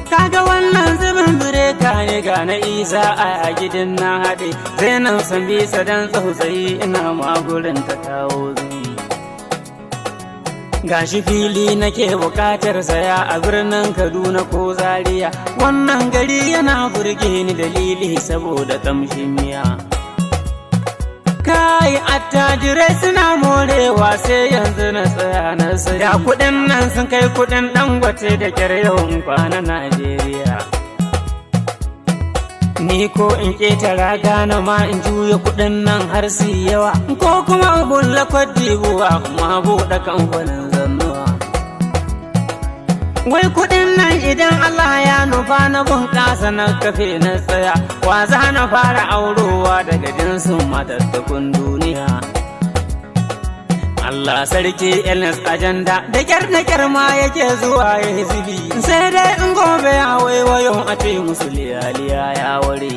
Kaga wannan zubin bireka ne ga na Isah a gidan na haɗe. Zainan san bisa dan tsautsayi ina magurin ta kawo zai. Gashi fili nake bukatar saya a birnin Kaduna ko Zaria. Wannan gari yana burge ni dalili saboda kamshin miya. Kai attajirai suna morewa sai yanzu na tsaya na saya. Kuɗin nan sun kai kuɗin Dangote da kyar yawan kwana Najeriya. Ni ko in ƙetara Ghana ma in juya kuɗin nan har su yawa, ko kuma in bulla Cote d'Ivoire ma buɗe kamfanin zannuwa. Wai kuɗin nan idan Allah ya nufa na bunƙasa na kafe na tsaya, wa za na fara aurowa daga jinsin matattakun duniya. Allah sarki Elnes ajanda da kyar ma yake zuwa ya zubi, sai dai in gobe ya waiwayo a ce musu liyaliya ya ware.